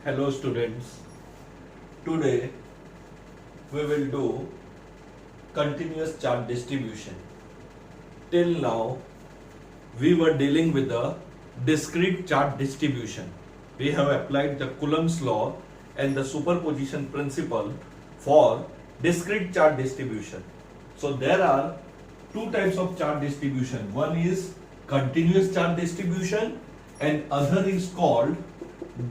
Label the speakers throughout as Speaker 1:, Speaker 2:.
Speaker 1: Hello students, today we will do continuous charge distribution. Till now we were dealing with the discrete charge distribution. We have applied the Coulomb's law and the superposition principle for discrete charge distribution. So there are two types of charge distribution. One is continuous charge distribution and other is called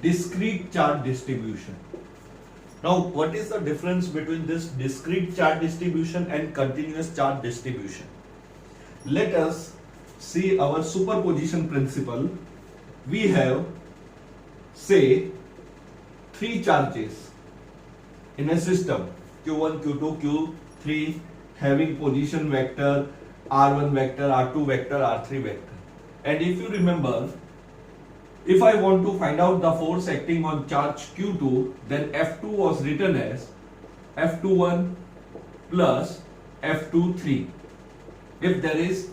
Speaker 1: discrete charge distribution. Now, what is the difference between this discrete charge distribution and continuous charge distribution? Let us see our superposition principle. We have, say, three charges in a system Q1, Q2, Q3 having position vector R1 vector, R2 vector, R3 vector. And if you remember, if I want to find out the force acting on charge Q2, then F2 was written as F21 plus F23. If there is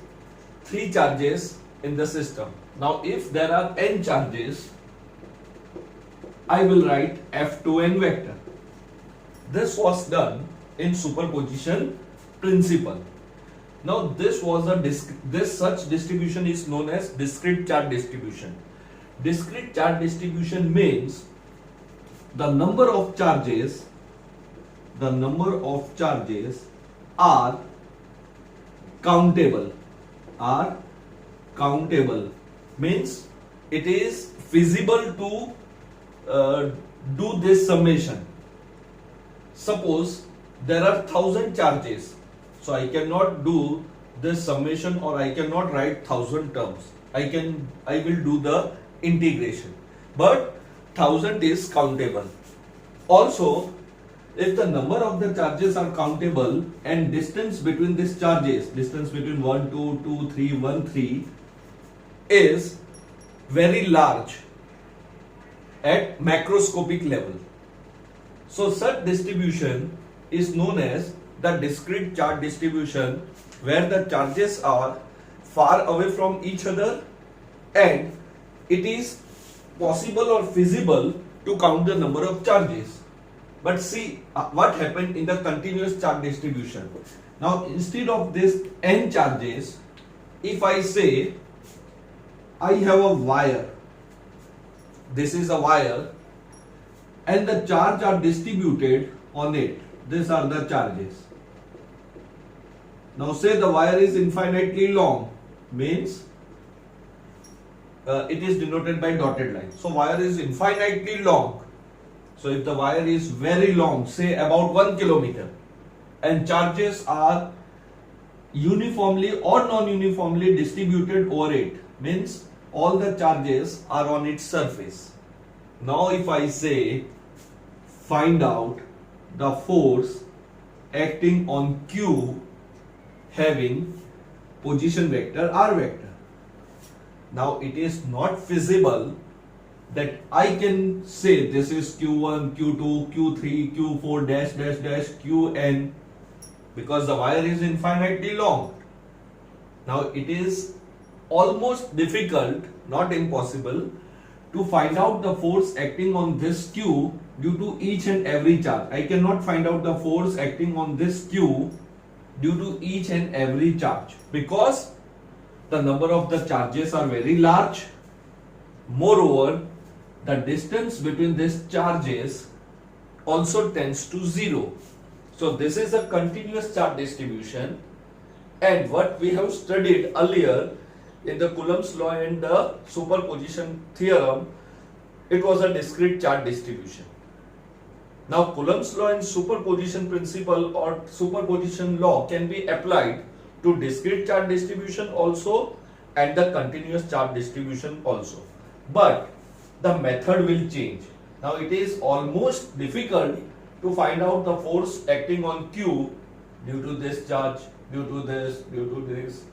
Speaker 1: three charges in the system. Now if there are n charges, I will write F2n vector. This was done in superposition principle. Now this was a such distribution is known as discrete charge distribution. Discrete charge distribution means the number of charges are countable. Means it is feasible to do this summation. Suppose there are 1000 charges, so I cannot do this summation or I cannot write 1000 terms. I will do the integration, but 1000 is countable. Also, if the number of the charges are countable and distance between these charges, distance between 1, 2, 2, 3, 1, 3 is very large at macroscopic level. So such distribution is known as the discrete charge distribution, where the charges are far away from each other and it is possible or feasible to count the number of charges. But see what happened in the continuous charge distribution. Now instead of this n charges, if I say I have a wire, this is a wire and the charge are distributed on it. These are the charges. Now say the wire is infinitely long, means it is denoted by dotted line. So wire is infinitely long. So if the wire is very long, say about 1 kilometer, and charges are uniformly or non-uniformly distributed over it, means all the charges are on its surface. Now if I say find out the force acting on Q having position vector R vector. Now it is not feasible that I can say this is Q1, Q2, Q3, Q4 dash dash dash Qn, because the wire is infinitely long. Now it is almost difficult, not impossible, to find out the force acting on this Q due to each and every charge. I cannot find out the force acting on this Q due to each and every charge, because the number of the charges are very large. Moreover, the distance between these charges also tends to 0. So this is a continuous charge distribution, and what we have studied earlier in the Coulomb's law and the superposition theorem, it was a discrete charge distribution. Now Coulomb's law and superposition principle or superposition law can be applied to discrete charge distribution also and the continuous charge distribution also. But the method will change. Now it is almost difficult to find out the force acting on Q due to this charge, due to this, due to this.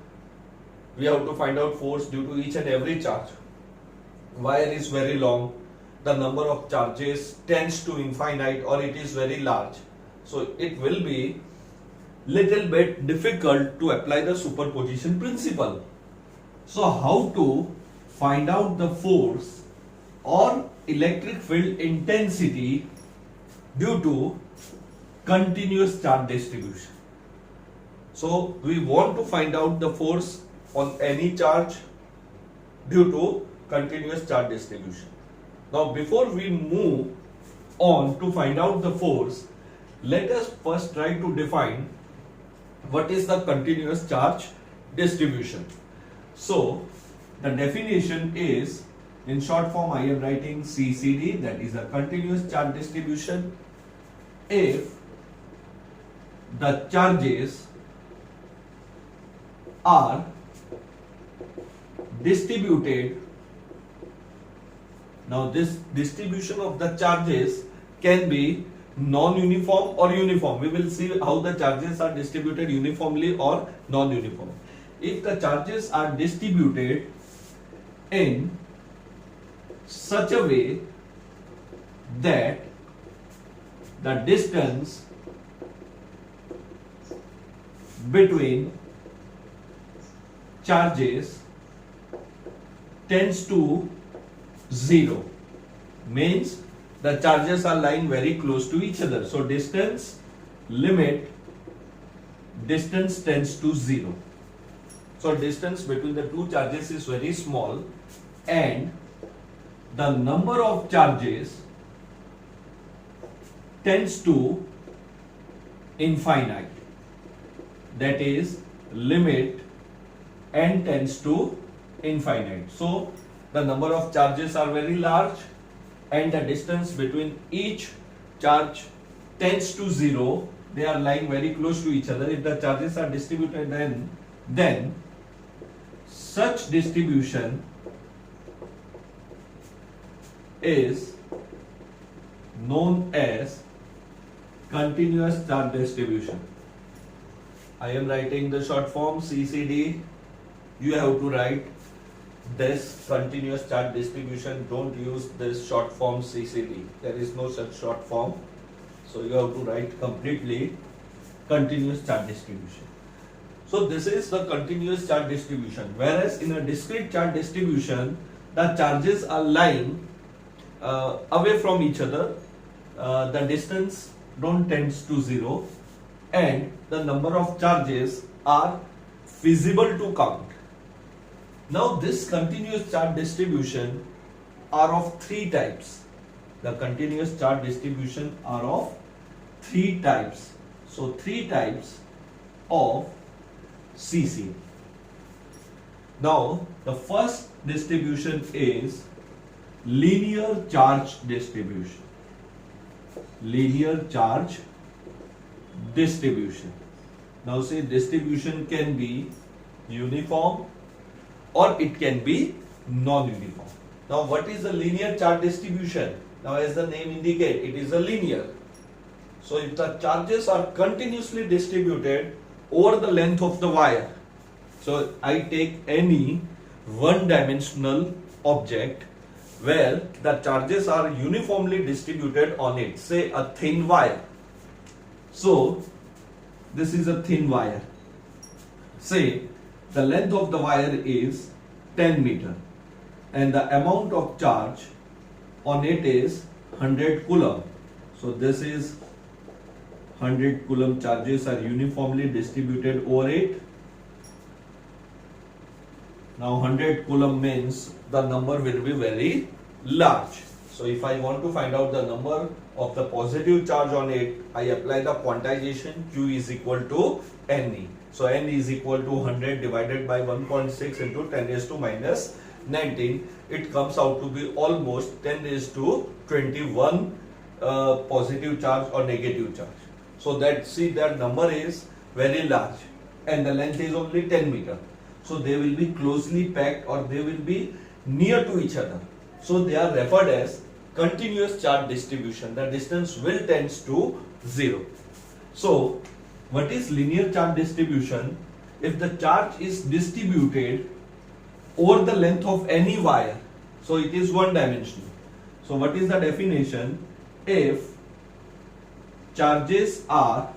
Speaker 1: We have to find out force due to each and every charge. Wire is very long. The number of charges tends to infinite or it is very large. So it will be little bit difficult to apply the superposition principle. So how to find out the force or electric field intensity due to continuous charge distribution. So we want to find out the force on any charge due to continuous charge distribution. Now before we move on to find out the force, let us first try to define what is the continuous charge distribution. So the definition is, in short form I am writing CCD, that is a continuous charge distribution, if the charges are distributed. Now this distribution of the charges can be non-uniform or uniform. We will see how the charges are distributed uniformly or non-uniform. If the charges are distributed in such a way that the distance between charges tends to 0, means the charges are lying very close to each other. So distance tends to 0. So distance between the two charges is very small and the number of charges tends to infinite. That is, limit n tends to infinite. So the number of charges are very large and the distance between each charge tends to 0. They are lying very close to each other. If the charges are distributed, then such distribution is known as continuous charge distribution. I am writing the short form CCD. You have to write this continuous charge distribution. Don't use this short form CCD. There is no such short form. So you have to write completely continuous charge distribution. So this is the continuous charge distribution. Whereas in a discrete charge distribution, the charges are lying away from each other. The distance don't tends to 0 and the number of charges are feasible to count. Now this continuous charge distribution are of 3 types. The continuous charge distribution are of 3 types. So 3 types of CC. Now the first distribution is linear charge distribution. Linear charge distribution. Now say distribution can be uniform or it can be non-uniform. Now what is a linear charge distribution? Now as the name indicates, it is a linear. So if the charges are continuously distributed over the length of the wire, so I take any one-dimensional object where the charges are uniformly distributed on it, say a thin wire. So this is a thin wire. Say the length of the wire is 10 meter and the amount of charge on it is 100 coulomb. So this is 100 coulomb charges are uniformly distributed over it. Now 100 coulomb means the number will be very large. So if I want to find out the number of the positive charge on it, I apply the quantization Q is equal to Ne. So N is equal to 100 divided by 1.6 into 10 raised to minus 19. It comes out to be almost 10 raised to 21 positive charge or negative charge. So that, see, that number is very large and the length is only 10 meter. So they will be closely packed or they will be near to each other. So they are referred as continuous charge distribution. The distance will tends to 0. So what is linear charge distribution? If the charge is distributed over the length of any wire, so it is one dimensional. So what is the definition? If charges are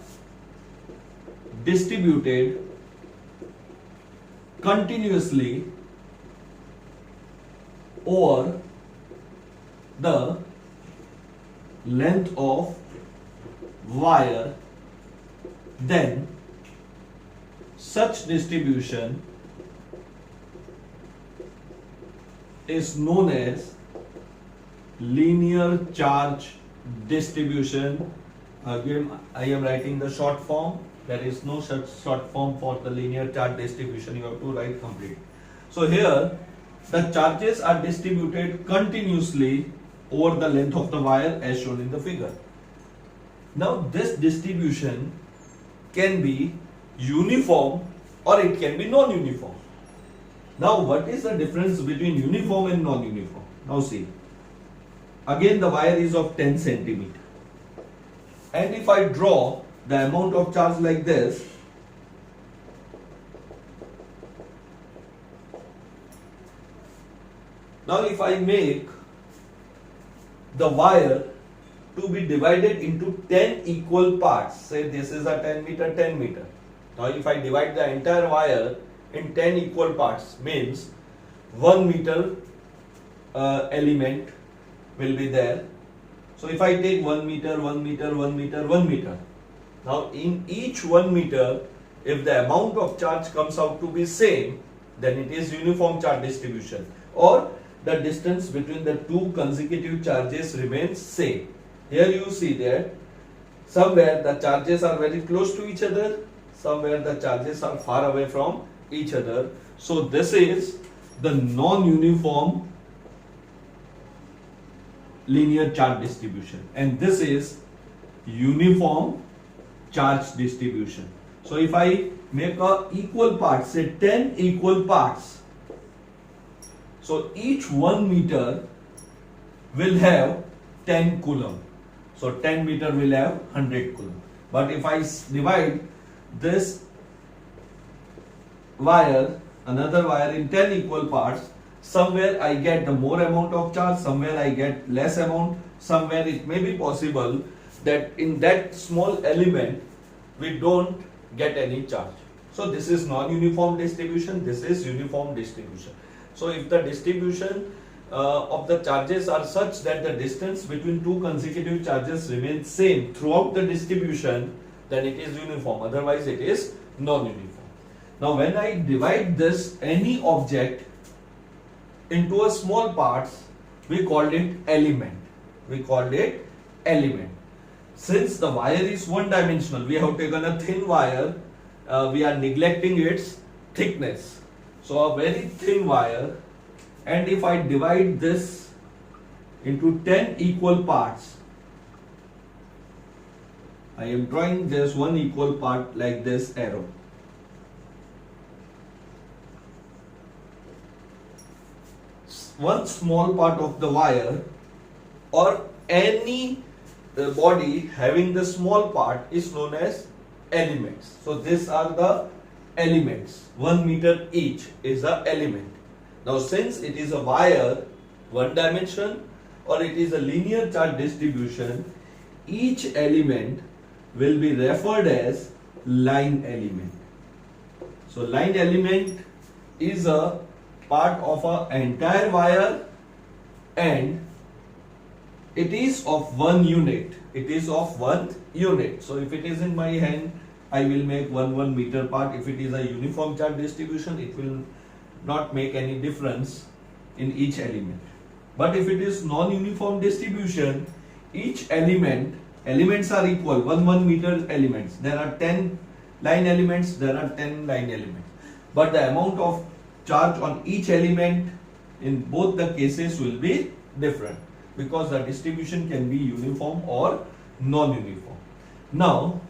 Speaker 1: distributed continuously over the length of wire, then such distribution is known as linear charge distribution. Again, I am writing the short form. There is no such short form for the linear charge distribution. You have to write complete. So here, the charges are distributed continuously over the length of the wire as shown in the figure. Now, this distribution can be uniform or it can be non-uniform. Now, what is the difference between uniform and non-uniform? Now see, again the wire is of 10 centimeter. And if I draw the amount of charge like this, now if I make the wire to be divided into 10 equal parts, say this is a 10 meter, 10 meter. Now if I divide the entire wire in 10 equal parts, means 1 meter element will be there. So if I take 1 meter, 1 meter, 1 meter, 1 meter. Now in each 1 meter, if the amount of charge comes out to be same, then it is uniform charge distribution, or the distance between the two consecutive charges remains same. Here you see that somewhere the charges are very close to each other, somewhere the charges are far away from each other. So this is the non-uniform linear charge distribution, and this is uniform charge distribution. So if I make a equal parts, say 10 equal parts, so each 1 meter will have 10 coulomb. So 10 meter will have 100 coulomb. But if I divide this wire, another wire, in 10 equal parts, somewhere I get the more amount of charge, somewhere I get less amount, somewhere it may be possible that in that small element we don't get any charge. So this is non-uniform distribution, this is uniform distribution. So if the distribution of the charges are such that the distance between two consecutive charges remains same throughout the distribution, then it is uniform, otherwise it is non-uniform. Now when I divide this any object into a small parts, we called it element. We called it element. Since the wire is one dimensional, we have taken a thin wire, we are neglecting its thickness. So a very thin wire, and if I divide this into 10 equal parts, I am drawing this one equal part like this arrow. One small part of the wire or any body having the small part is known as elements. So these are the elements. 1 meter each is the element. Now since it is a wire, one dimension, or it is a linear charge distribution, each element will be referred as line element. So line element is a part of an entire wire and it is of 1 unit. It is of 1 unit. So if it is in my hand, I will make 1 meter part. If it is a uniform charge distribution, it will not make any difference in each element. But if it is non-uniform distribution, each elements are equal, 1 meter elements. There are 10 line elements, there are 10 line elements. But the amount of charge on each element in both the cases will be different, because the distribution can be uniform or non-uniform. Now,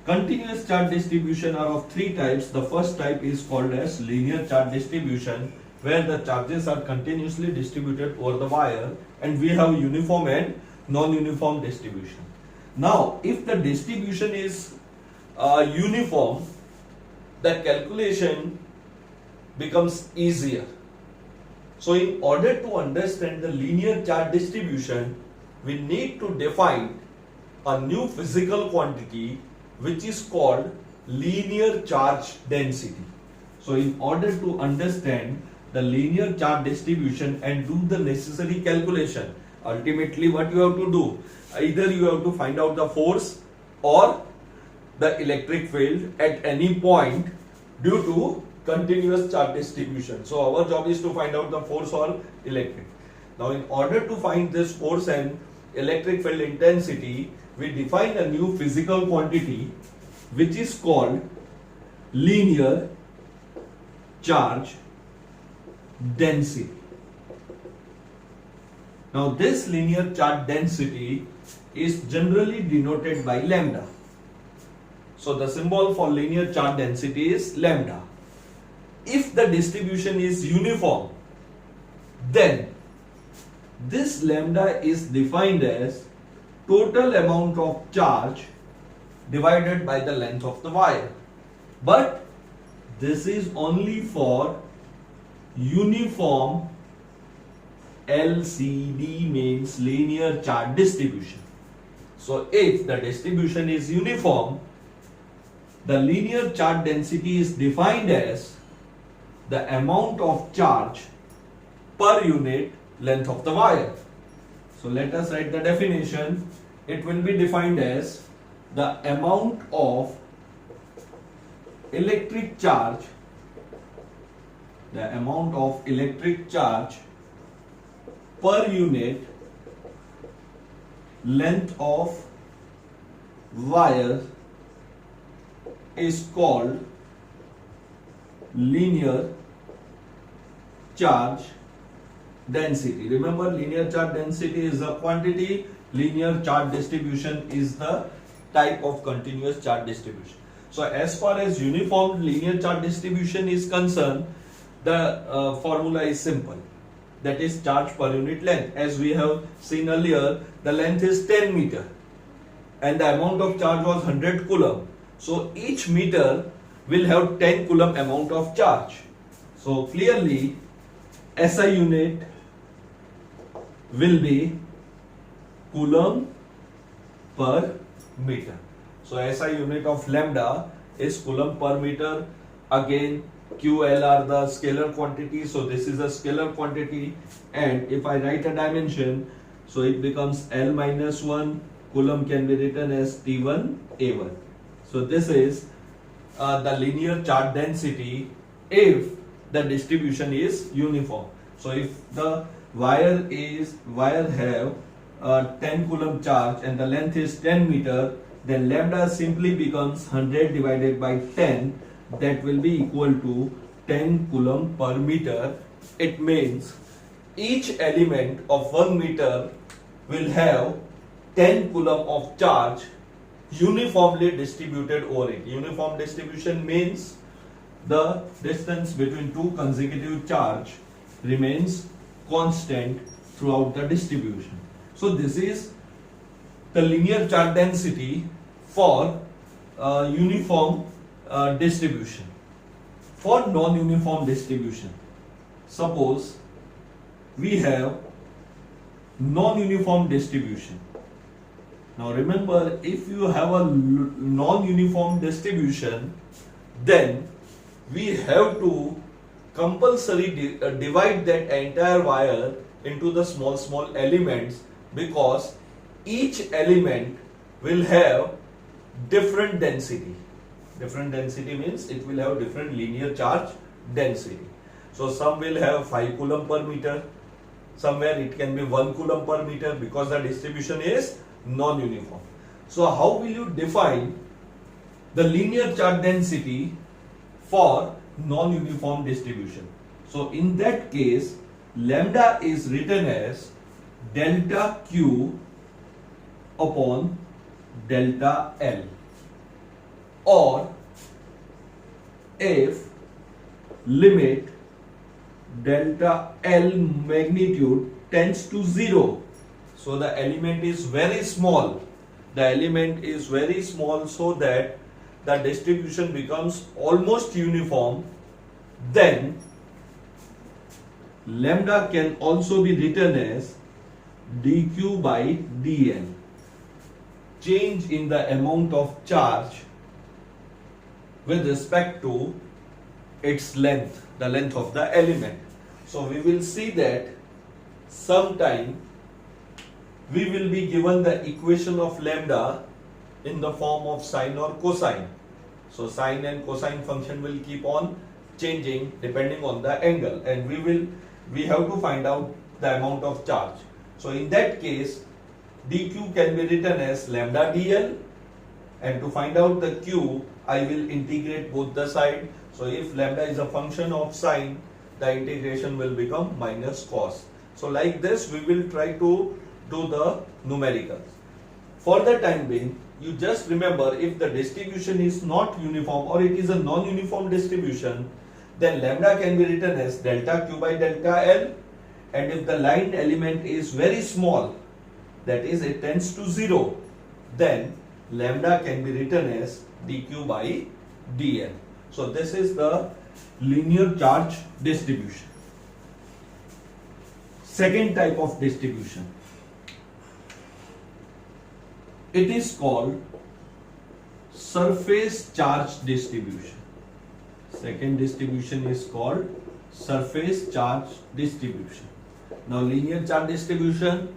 Speaker 1: continuous charge distribution are of 3 types. The first type is called as linear charge distribution, where the charges are continuously distributed over the wire, and we have uniform and non-uniform distribution. Now, if the distribution is uniform, the calculation becomes easier. So in order to understand the linear charge distribution, we need to define a new physical quantity which is called linear charge density. So in order to understand the linear charge distribution and do the necessary calculation. Ultimately, what you have to do, either you have to find out the force or the electric field at any point due to continuous charge distribution. So our job is to find out the force or electric. Now in order to find this force and electric field intensity, we define a new physical quantity which is called linear charge density. Now this linear charge density is generally denoted by lambda. So the symbol for linear charge density is lambda. If the distribution is uniform, then this lambda is defined as total amount of charge divided by the length of the wire. But this is only for uniform LCD, means linear charge distribution. So if the distribution is uniform, the linear charge density is defined as the amount of charge per unit length of the wire. So let us write the definition. It will be defined as the amount of electric charge, per unit length of wire is called linear charge density. Remember, linear charge density is a quantity, linear charge distribution is the type of continuous charge distribution. So as far as uniform linear charge distribution is concerned, the formula is simple. That is charge per unit length. As we have seen earlier, the length is 10 meter and the amount of charge was 100 coulomb. So each meter will have 10 coulomb amount of charge. So clearly SI unit will be coulomb per meter. So SI unit of lambda is coulomb per meter. Again, QL are the scalar quantity, so this is a scalar quantity, and if I write a dimension, so it becomes L minus 1, coulomb can be written as T1 A1. So this is the linear charge density if the distribution is uniform. So if the wire have 10 coulomb charge and the length is 10 meter, then lambda simply becomes 100 divided by 10. That will be equal to 10 coulomb per meter. It means each element of 1 meter will have 10 coulomb of charge uniformly distributed over it. Uniform distribution means the distance between two consecutive charge remains constant throughout the distribution. So this is the linear charge density for uniform distribution. For non-uniform distribution, suppose we have non-uniform distribution. Now remember, if you have a non-uniform distribution, then we have to compulsory divide that entire wire into the small elements, because each element will have different density. Different density means it will have different linear charge density. So some will have 5 coulomb per meter, somewhere it can be 1 coulomb per meter, because the distribution is non-uniform. So how will you define the linear charge density for non-uniform distribution? So in that case, lambda is written as delta Q upon delta L. Or if limit delta L magnitude tends to 0, so the element is very small, so that the distribution becomes almost uniform, then lambda can also be written as dq by dl, change in the amount of charge with respect to its length, the length of the element. So we will see that sometime we will be given the equation of lambda in the form of sine or cosine. So sine and cosine function will keep on changing depending on the angle, and we have to find out the amount of charge. So in that case, dq can be written as lambda dl, and to find out the q, I will integrate both the side. So if lambda is a function of sine, the integration will become minus cos. So like this, we will try to do the numericals. For the time being, you just remember, if the distribution is not uniform or it is a non-uniform distribution, then lambda can be written as delta q by delta L, and if the line element is very small, that is it tends to 0, then lambda can be written as dq by dl. So this is the linear charge distribution. Second type of distribution, it is called surface charge distribution. Second distribution is called surface charge distribution. Now linear charge distribution,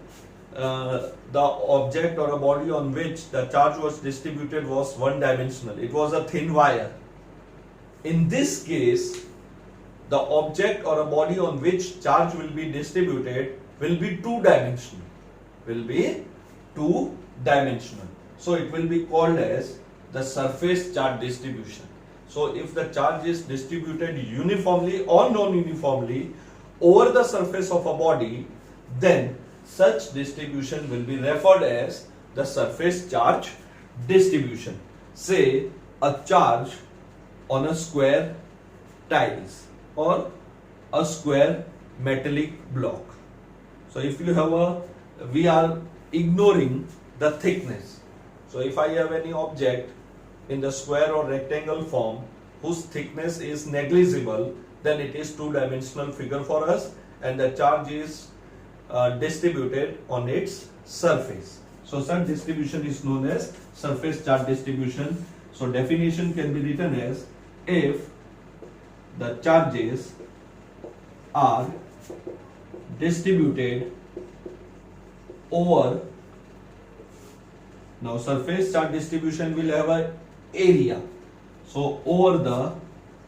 Speaker 1: the object or a body on which the charge was distributed was one dimensional. It was a thin wire. In this case, the object or a body on which charge will be distributed will be two dimensional. So it will be called as the surface charge distribution. So if the charge is distributed uniformly or non-uniformly over the surface of a body, then such distribution will be referred as the surface charge distribution. Say a charge on a square tiles or a square metallic block. So if you have we are ignoring the thickness. So if I have any object in the square or rectangle form whose thickness is negligible, then it is two-dimensional figure for us, and the charge is distributed on its surface. So such distribution is known as surface charge distribution. So definition can be written as, if the charges are distributed over, now surface charge distribution will have a area. So over the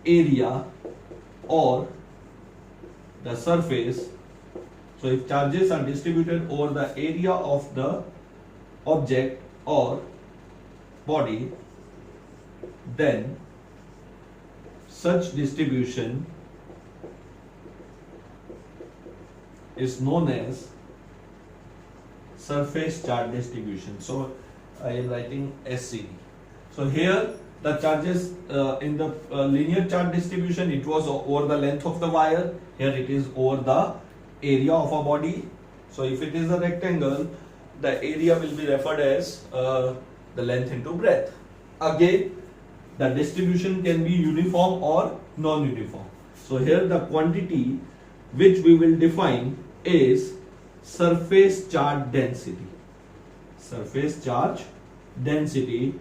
Speaker 1: area or the surface. So if charges are distributed over the area of the object or body, then such distribution is known as surface charge distribution. So I am writing SCD. So here the charges in the linear charge distribution, it was over the length of the wire. Here it is over the area of a body. So if it is a rectangle, the area will be referred as the length into breadth. Again, the distribution can be uniform or non-uniform. So here the quantity which we will define is surface charge density. Surface charge density,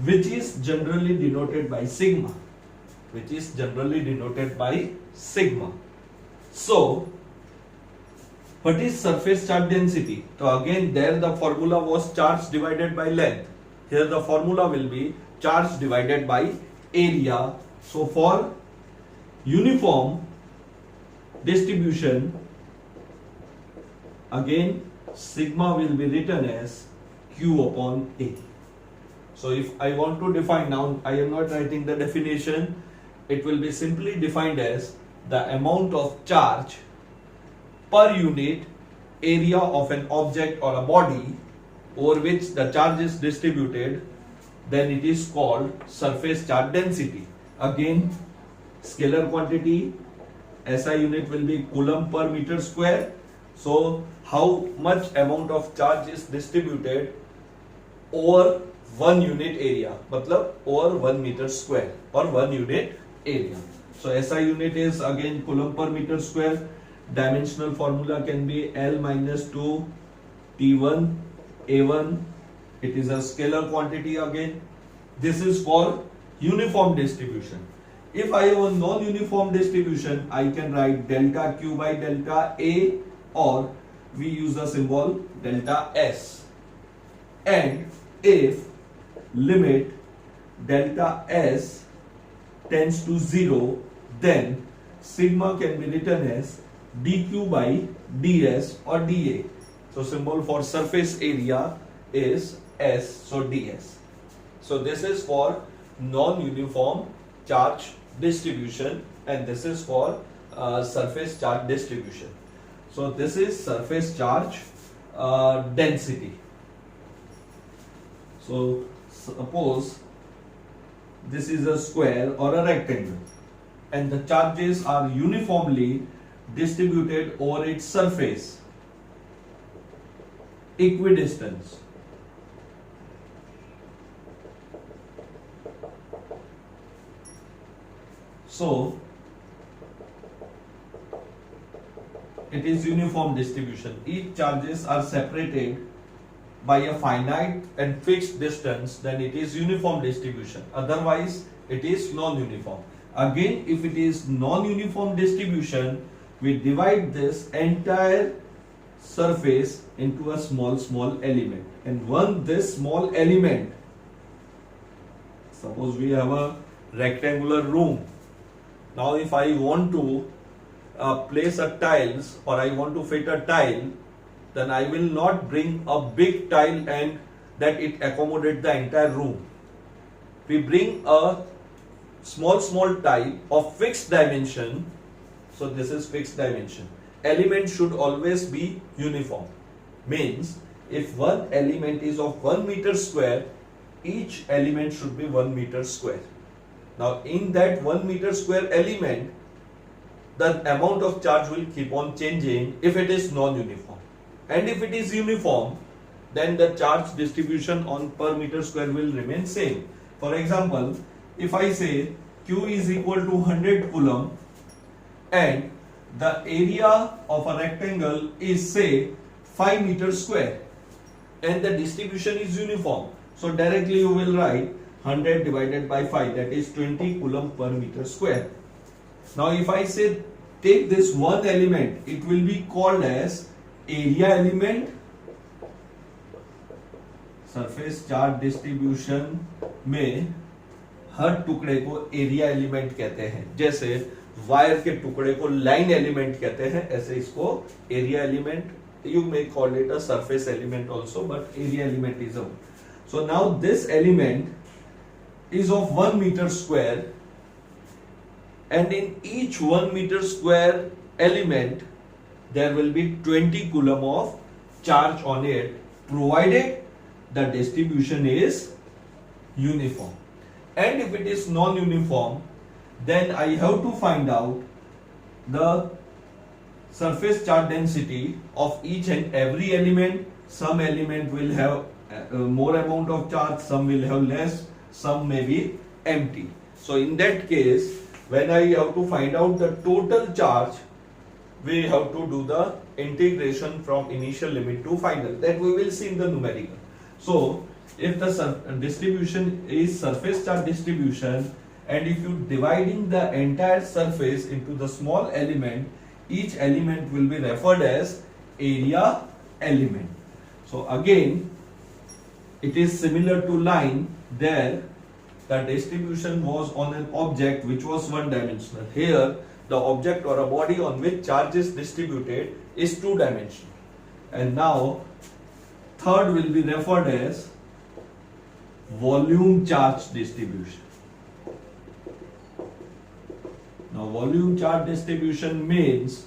Speaker 1: which is generally denoted by sigma. So what is surface charge density? So again, there the formula was charge divided by length. Here the formula will be charge divided by area. So for uniform distribution, again sigma will be written as Q upon A. So if I want to define, now I am not writing the definition, it will be simply defined as the amount of charge per unit area of an object or a body over which the charge is distributed, then it is called surface charge density. Again, scalar quantity, SI unit will be coulomb per meter square. So how much amount of charge is distributed over 1 unit area, matlab over 1 meter square or 1 unit area. So SI unit is again coulomb per meter square. Dimensional formula can be L minus 2 T1 A1. It is a scalar quantity again. This is for uniform distribution. If I have a non-uniform distribution, I can write delta Q by delta A, or we use the symbol delta S. And if limit delta S tends to 0, then sigma can be written as dq by ds or dA. So symbol for surface area is S, so ds. So this is for non-uniform charge distribution, and this is for surface charge distribution. So this is surface charge density. So suppose this is a square or a rectangle, and the charges are uniformly distributed over its surface, equidistance. So it is uniform distribution. Each charges are separated by a finite and fixed distance, then it is uniform distribution. Otherwise, it is non-uniform. Again, if it is non-uniform distribution, we divide this entire surface into a small element. And when this small element, suppose we have a rectangular room. Now if I want to place a tiles, or I want to fit a tile, then I will not bring a big tile and that it accommodate the entire room. We bring a small tile of fixed dimension. So this is fixed dimension. Element should always be uniform. Means if one element is of 1 meter square, each element should be 1 meter square. Now in that 1 meter square element, the amount of charge will keep on changing if it is non-uniform. And if it is uniform, then the charge distribution on per meter square will remain same. For example, if I say Q is equal to 100 coulomb and the area of a rectangle is say 5 meters square and the distribution is uniform, so directly you will write 100 divided by 5, that is 20 coulomb per meter square. Now if I say take this one element, it will be called as area element. Surface charge distribution में हर टुकड़े को area element कहते हैं. जैसे wire के टुकड़े को line element कहते हैं, ऐसे इसको area element, you may call it a surface element also, but area element is a. So now this element is of 1 meter square, and in each 1 meter square element there will be 20 coulomb of charge on it, provided the distribution is uniform. And if it is non-uniform, then I have to find out the surface charge density of each and every element. Some element will have more amount of charge, some will have less, some may be empty. So in that case, when I have to find out the total charge, we have to do the integration from initial limit to final. That we will see in the numerical. So if the distribution is surface charge distribution, and if you dividing the entire surface into the small element, each element will be referred as area element. So again, it is similar to line. There the distribution was on an object which was one dimensional. Here the object or a body on which charge is distributed is two dimensional. And now third will be referred as volume charge distribution. Now volume charge distribution means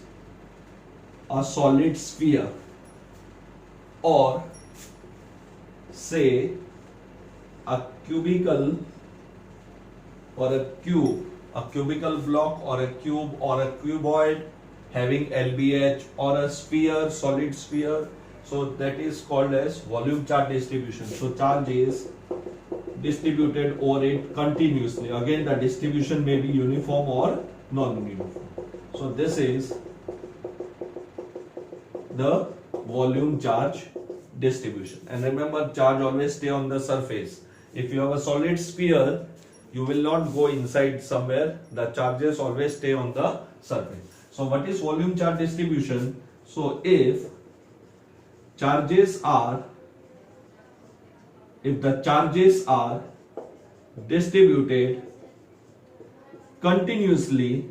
Speaker 1: a solid sphere, or say a cubicle or a cube, a cubical block or a cube or a cuboid having LBH, or a sphere, solid sphere. So that is called as volume charge distribution. So charge is distributed over it continuously. Again, the distribution may be uniform or non-uniform. So this is the volume charge distribution. And remember, charge always stay on the surface. If you have a solid sphere, You will not go inside somewhere. The charges always stay on the surface. So what is volume charge distribution? So if the charges are distributed continuously,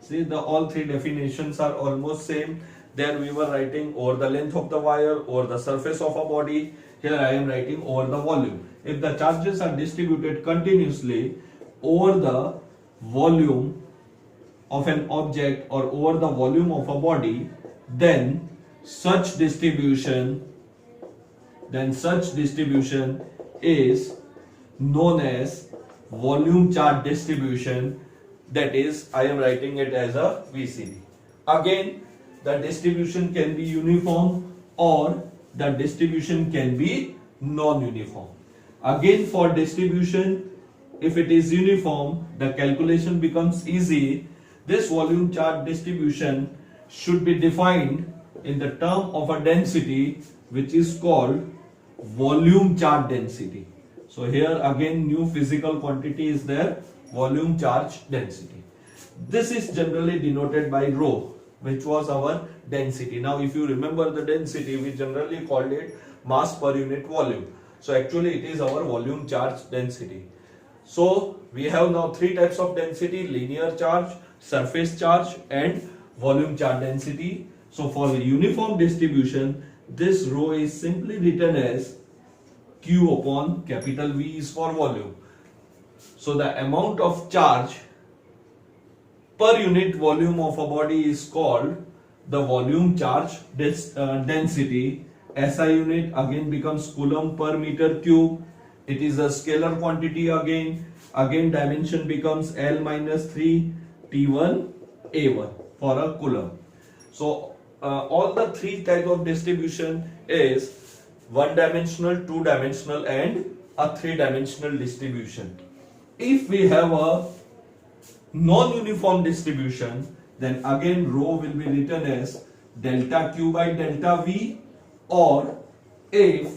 Speaker 1: see all three definitions are almost same. There we were writing over the length of the wire, over the surface of a body. Here I am writing over the volume. If the charges are distributed continuously over the volume of an object or over the volume of a body, then such distribution is known as volume charge distribution. That is, I am writing it as a VCD. Again, the distribution can be uniform or the distribution can be non-uniform. Again, for distribution, if it is uniform, the calculation becomes easy. This volume charge distribution should be defined in the term of a density which is called volume charge density. So here again new physical quantity is there, volume charge density. This is generally denoted by rho, which was our density. Now if you remember the density, we generally called it mass per unit volume. So actually it is our volume charge density. So we have now three types of density: linear charge, surface charge and volume charge density. So for the uniform distribution, this rho is simply written as Q upon capital V is for volume. So the amount of charge per unit volume of a body is called the volume charge density. SI unit again becomes coulomb per meter cube. It is a scalar quantity again. Again dimension becomes L minus 3 T1 A1 for a coulomb. So all the three types of distribution is one dimensional, two dimensional and a three dimensional distribution. If we have a non-uniform distribution, then again rho will be written as delta Q by delta V, or if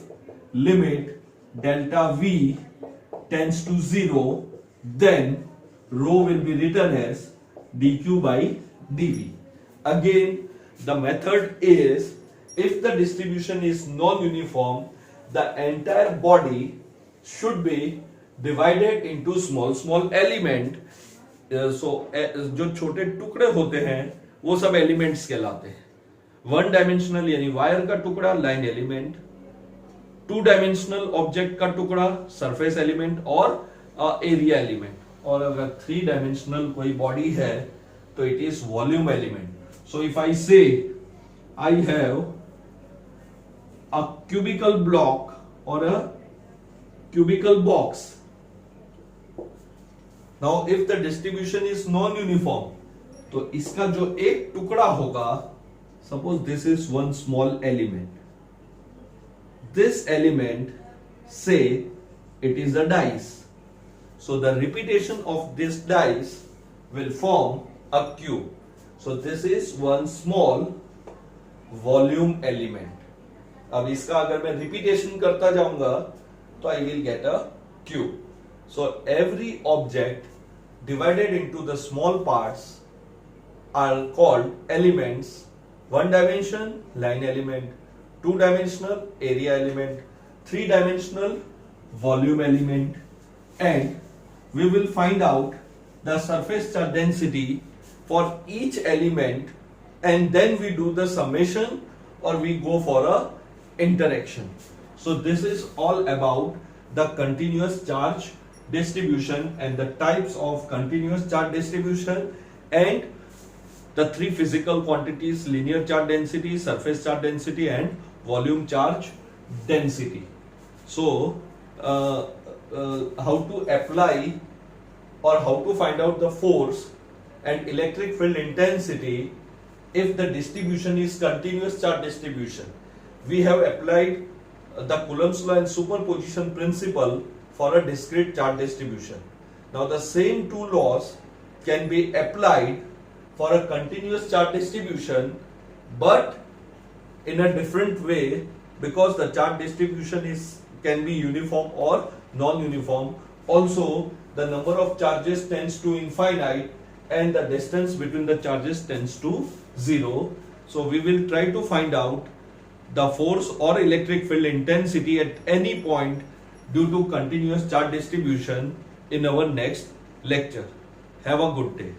Speaker 1: limit delta V tends to 0, then rho will be written as dq by dV. Again, the method is, if the distribution is non-uniform, the entire body should be divided into small element. So जो छोटे टुकड़े होते हैं वो सब elements कहलाते हैं. One dimensional यानी वायर का टुकड़ा line element, two dimensional object का टुकड़ा सरफेस एलिमेंट और एरिया एलिमेंट, और अगर थ्री डायमेंशनल कोई बॉडी है तो it is volume element. So if I say I have a cubical block और a cubical box. Now if the distribution is non uniform, तो इसका जो एक टुकड़ा होगा, suppose this is one small element, this element, say it is a dice, so the repetition of this dice will form a cube. So this is one small volume element. अब इसका अगर मैं repetition करता जाऊंगा तो I will get a cube. So every object divided into the small parts are called elements. One dimension, line element; two dimensional, area element; three dimensional, volume element. And we will find out the surface charge density for each element, and then we do the summation or we go for a interaction. So this is all about the continuous charge distribution and the types of continuous charge distribution and the three physical quantities: linear charge density, surface charge density and volume charge density. So how to apply or how to find out the force and electric field intensity if the distribution is continuous charge distribution. We have applied the Coulomb's law and superposition principle for a discrete charge distribution. Now the same two laws can be applied for a continuous charge distribution, but in a different way, because the charge distribution can be uniform or non-uniform. Also, the number of charges tends to infinite and the distance between the charges tends to 0. So we will try to find out the force or electric field intensity at any point due to continuous charge distribution in our next lecture. Have a good day.